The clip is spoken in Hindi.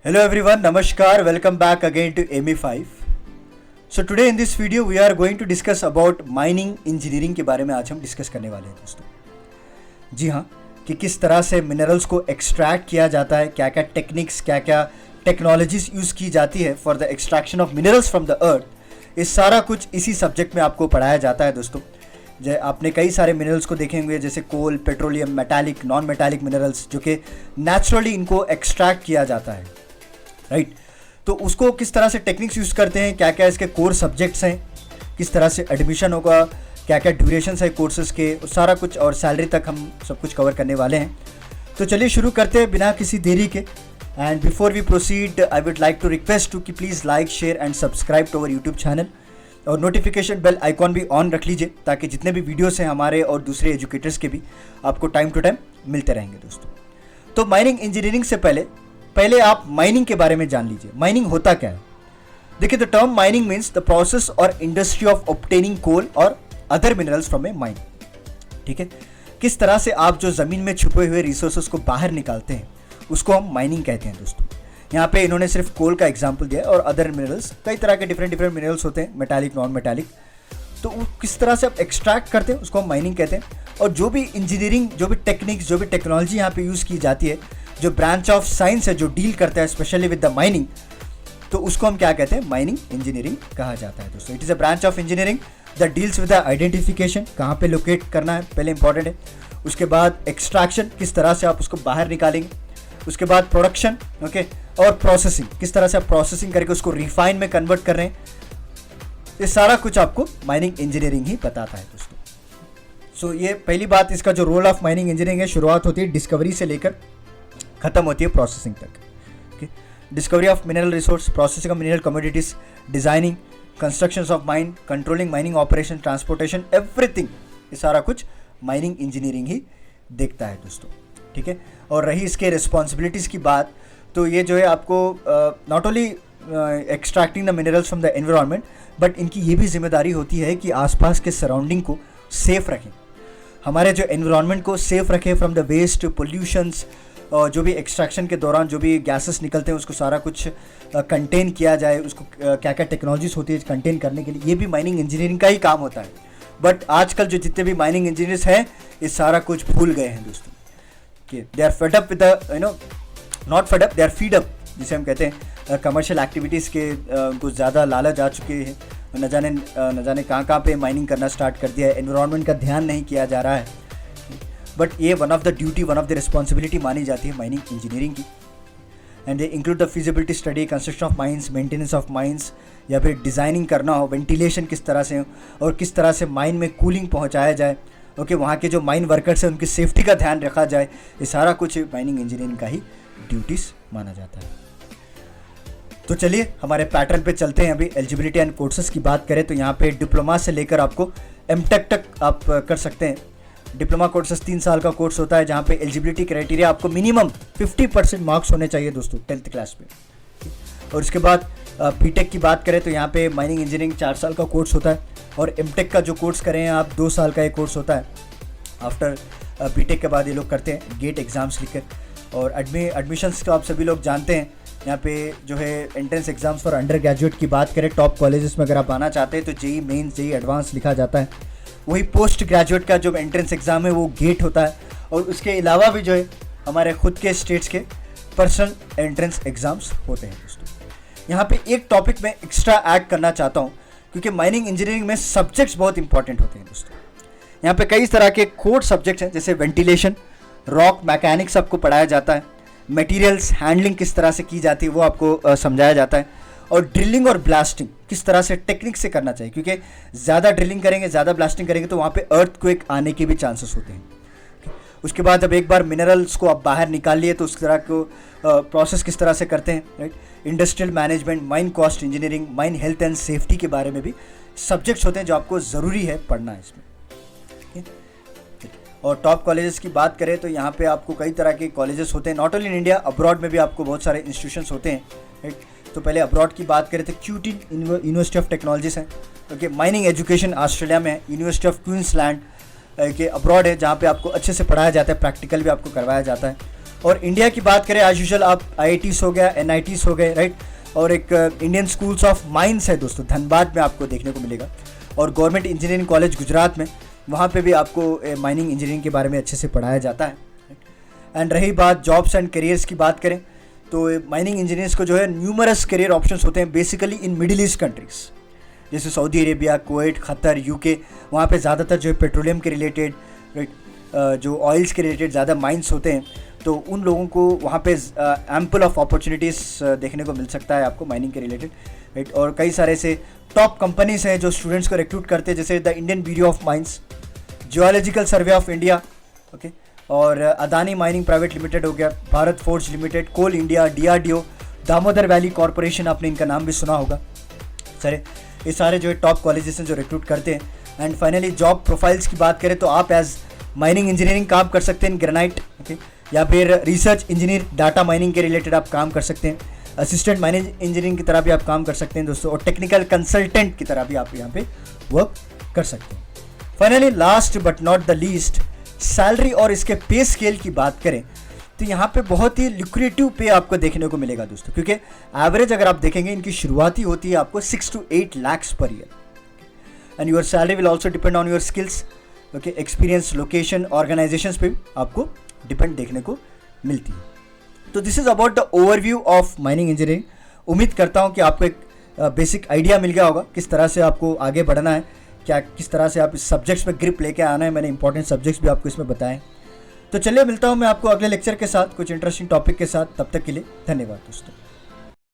Hello everyone, Namaskar, welcome back again to ME5. So today in this video we are going to discuss about mining engineering के बारे में आज हम डिस्कस करने वाले हैं दोस्तों। जी हाँ, कि किस तरह से मिनरल्स को एक्सट्रैक्ट किया जाता है, क्या क्या टेक्निक्स, क्या क्या टेक्नोलॉजीज यूज़ की जाती है for the extraction of minerals from the earth, ये सारा कुछ इसी सब्जेक्ट में आपको पढ़ाया जाता है दोस्तों। आपने कई सारे मिनरल्स को देखे होंगे जैसे coal, petroleum, metallic, non metallic minerals जो कि नेचुरली इनको एक्सट्रैक्ट किया जाता है, राइट। तो उसको किस तरह से टेक्निक्स यूज़ करते हैं, क्या क्या इसके कोर सब्जेक्ट्स हैं, किस तरह से एडमिशन होगा, क्या क्या ड्यूरेशंस है कोर्सेज के, सारा कुछ और सैलरी तक हम सब कुछ कवर करने वाले हैं। तो चलिए शुरू करते हैं बिना किसी देरी के। And before we proceed I would like to request to कि please like, share and subscribe to our YouTube channel और नोटिफिकेशन बेल आइकॉन भी ऑन रख लीजिए ताकि जितने भी वीडियोस हैं हमारे और दूसरे एजुकेटर्स के भी आपको टाइम टू टाइम मिलते रहेंगे दोस्तों। तो माइनिंग इंजीनियरिंग से पहले आप माइनिंग के बारे में जान लीजिए। माइनिंग होता क्या है? देखिए, the term mining means the process और इंडस्ट्री ऑफ ऑब्टेनिंग कोल और other minerals from A mine. ठीक है, किस तरह से आप जो ज़मीन में छुपे हुए रिसोर्सेज को बाहर निकालते हैं उसको हम माइनिंग कहते हैं दोस्तों। यहाँ पे इन्होंने सिर्फ कोल का एग्जाम्पल दिया है और अदर मिनरल्स, कई तरह के डिफरेंट मिनरल्स होते हैं, मेटालिक, नॉन मेटालिक। तो किस तरह से आप एक्सट्रैक्ट करते हैं उसको हम माइनिंग कहते हैं। और जो भी इंजीनियरिंग, जो भी टेक्निक्स, जो भी टेक्नोलॉजी यहाँ पे यूज़ की जाती है, जो ब्रांच ऑफ साइंस है जो डील करता है स्पेशली विद द माइनिंग, तो उसको हम क्या कहते हैं? माइनिंग इंजीनियरिंग कहा जाता है दोस्तों। It is a branch of engineering that deals with the identification, कहाँ पे लोकेट करना है पहले इंपॉर्टेंट है। उसके बाद एक्सट्रैक्शन, किस तरह से आप उसको बाहर निकालेंगे। उसके बाद प्रोडक्शन, ओके, और प्रोसेसिंग, किस तरह से आप प्रोसेसिंग करके उसको रिफाइन में कन्वर्ट कर रहे हैं। ये सारा कुछ आपको माइनिंग इंजीनियरिंग ही बताता है दोस्तों। सो ये पहली बात, इसका जो रोल ऑफ माइनिंग इंजीनियरिंग है, शुरुआत होती है डिस्कवरी से लेकर खत्म होती है प्रोसेसिंग तक। Discovery of mineral resource, processing of mineral commodities, designing, construction of mine, controlling mining operation, transportation, everything, ये सारा कुछ माइनिंग इंजीनियरिंग ही देखता है दोस्तों। ठीक है, और रही इसके रिस्पॉन्सिबिलिटीज़ की बात, तो ये जो है आपको not only extracting the minerals from the environment, but इनकी ये भी जिम्मेदारी होती है कि आसपास के सराउंडिंग को सेफ रखें, हमारे जो एनवायरनमेंट को सेफ रखें फ्रॉम द वेस्ट, पोल्यूशंस, और जो भी एक्सट्रैक्शन के दौरान जो भी गैसेस निकलते हैं उसको सारा कुछ कंटेन किया जाए। उसको क्या क्या टेक्नोलॉजीज होती है कंटेन करने के लिए, ये भी माइनिंग इंजीनियरिंग का ही काम होता है। बट आजकल जो जितने भी माइनिंग इंजीनियर्स हैं ये सारा कुछ भूल गए हैं दोस्तों। They are fed up with the not fed up, they are feed up, जिसे हम कहते हैं कमर्शियल एक्टिविटीज़ के, उनको ज़्यादा लालच आ चुके हैं, न जाने कहाँ पे माइनिंग करना स्टार्ट कर दिया है, एनवायरनमेंट का ध्यान नहीं किया जा रहा है। बट ये one of the duty, one of the responsibility मानी जाती है माइनिंग इंजीनियरिंग की। And they include the feasibility study, construction of mines, maintenance of mines, या फिर डिज़ाइनिंग करना हो, वेंटिलेशन किस तरह से हो, और किस तरह से माइन में कूलिंग पहुँचाया जाए, ओके, वहाँ के जो माइन वर्कर्स हैं उनकी सेफ्टी का ध्यान रखा जाए। ये सारा कुछ माइनिंग इंजीनियरिंग का ही ड्यूटीज़ माना जाता है। तो चलिए हमारे पैटर्न पे चलते हैं। अभी एलिजिबिलिटी एंड कोर्सेज की बात करें तो यहाँ पे डिप्लोमा से लेकर आपको एमटेक तक आप कर सकते हैं। डिप्लोमा कोर्सेज 3 साल का कोर्स होता है जहाँ पे एलिजिबिलिटी क्राइटेरिया आपको मिनिमम 50% मार्क्स होने चाहिए दोस्तों 10th क्लास में। और उसके बाद बीटेक की बात करें तो यहाँ पे माइनिंग इंजीनियरिंग 4 साल का कोर्स होता है, और एमटेक का जो कोर्स करें आप 2 साल का एक कोर्स होता है। आफ्टर बीटेक के बाद ये लोग करते हैं गेट एग्ज़ाम्स लिखकर। और एडमिशन्स का आप सभी लोग जानते हैं, यहाँ पे जो है entrance exams for under graduate की बात करें, टॉप कॉलेजेस में अगर आप आना चाहते हैं तो जेई मेंस, जेई एडवांस लिखा जाता है। वही पोस्ट ग्रेजुएट का जो एंट्रेंस एग्ज़ाम है वो गेट होता है। और उसके अलावा भी जो है हमारे खुद के स्टेट्स के पर्सनल एंट्रेंस एग्ज़ाम्स होते हैं दोस्तों। यहाँ पे एक टॉपिक मैं एक्स्ट्रा ऐड करना चाहता हूँ क्योंकि माइनिंग इंजीनियरिंग में सब्जेक्ट्स बहुत इंपॉर्टेंट होते हैं दोस्तों। यहाँ पे कई तरह के कोर सब्जेक्ट्स हैं, जैसे वेंटिलेशन, रॉक मैकेनिक्स आपको पढ़ाया जाता है, मटेरियल्स हैंडलिंग किस तरह से की जाती है वो आपको समझाया जाता है, और ड्रिलिंग और ब्लास्टिंग किस तरह से टेक्निक से करना चाहिए, क्योंकि ज़्यादा ड्रिलिंग करेंगे, ज़्यादा ब्लास्टिंग करेंगे तो वहाँ पे अर्थक्वेक आने के भी चांसेस होते हैं। उसके बाद जब एक बार मिनरल्स को आप बाहर निकाल लिए तो उस तरह को प्रोसेस किस तरह से करते हैं, right. Industrial management, mine cost engineering, mine health and safety के बारे में भी सब्जेक्ट्स होते हैं जो आपको ज़रूरी है पढ़ना इसमें। और टॉप कॉलेजेस की बात करें तो यहाँ पे आपको कई तरह के कॉलेजेस होते हैं, not only in India, abroad में भी आपको बहुत सारे इंस्टीट्यूशंस होते हैं, राइट। तो पहले अब्रॉड की बात करें तो क्यूटी यूनिवर्सिटी ऑफ टेक्नोलॉजीज है, ओके। माइनिंग एजुकेशन ऑस्ट्रेलिया में है, यूनिवर्सिटी ऑफ क्वींसलैंड के अब्रॉड है जहाँ पे आपको अच्छे से पढ़ाया जाता है, प्रैक्टिकल भी आपको करवाया जाता है। और इंडिया की बात करें एज यूजुअल आप IITs हो गया, NITs हो गए, राइट, और एक इंडियन स्कूल्स ऑफ माइंस है दोस्तों, धनबाद में आपको देखने को मिलेगा, और गवर्नमेंट इंजीनियरिंग कॉलेज गुजरात में, वहाँ पे भी आपको माइनिंग इंजीनियरिंग के बारे में अच्छे से पढ़ाया जाता है। एंड रही बात जॉब्स एंड करियर्स की बात करें तो माइनिंग इंजीनियर्स को जो है न्यूमरस करियर ऑप्शंस होते हैं basically in middle east countries, जैसे Saudi Arabia, Kuwait, Qatar, UK। वहाँ पे ज़्यादातर जो है पेट्रोलियम के रिलेटेड, राइट, जो ऑयल्स के रिलेटेड ज़्यादा माइंस होते हैं, तो उन लोगों को वहाँ पे एम्पल ऑफ अपॉर्चुनिटीज़ देखने को मिल सकता है आपको माइनिंग के रिलेटेड, राइट। और कई सारे से टॉप कंपनीज़ हैं जो स्टूडेंट्स को रिक्रूट करते हैं, जैसे the Indian bureau of mines, geological survey of India, okay, और अदानी माइनिंग प्राइवेट लिमिटेड हो गया, Bharat forge limited, coal India, DRDO, Damodar valley corporation, आपने इनका नाम भी सुना होगा। सर ये सारे जो है टॉप कॉलेजेस हैं जो रिक्रूट करते हैं। एंड फाइनली जॉब प्रोफाइल्स की बात करें तो आप एज माइनिंग इंजीनियरिंग काम कर सकते हैं ग्रेनाइट, ओके, या फिर रिसर्च इंजीनियर डाटा माइनिंग के रिलेटेड आप काम कर सकते हैं, असिस्टेंट माइनिंग इंजीनियरिंग की तरह भी आप काम कर सकते हैं दोस्तों, और टेक्निकल कंसल्टेंट की तरह भी आप यहाँ पे वर्क कर सकते हैं। Finally last but not the least, salary और इसके पे स्केल की बात करें तो यहाँ पे बहुत ही लुक्रेटिव पे आपको देखने को मिलेगा दोस्तों, क्योंकि एवरेज अगर आप देखेंगे इनकी शुरुआती होती है आपको 6 to 8 lakhs per year. And your salary will also depend on your skills, okay, experience, location, organisations पे आपको डिपेंड देखने को मिलती है। तो this is about the overview of mining engineering. उम्मीद करता हूँ कि आपको एक बेसिक आइडिया मिल गया होगा किस तरह से आपको आगे बढ़ना है, क्या किस तरह से आप इस सब्जेक्ट्स में ग्रिप लेके आना है। मैंने इंपॉर्टेंट सब्जेक्ट्स भी आपको इसमें बताएं। तो चलिए मिलता हूँ मैं आपको अगले लेक्चर के साथ कुछ इंटरेस्टिंग टॉपिक के साथ। तब तक के लिए धन्यवाद दोस्तों।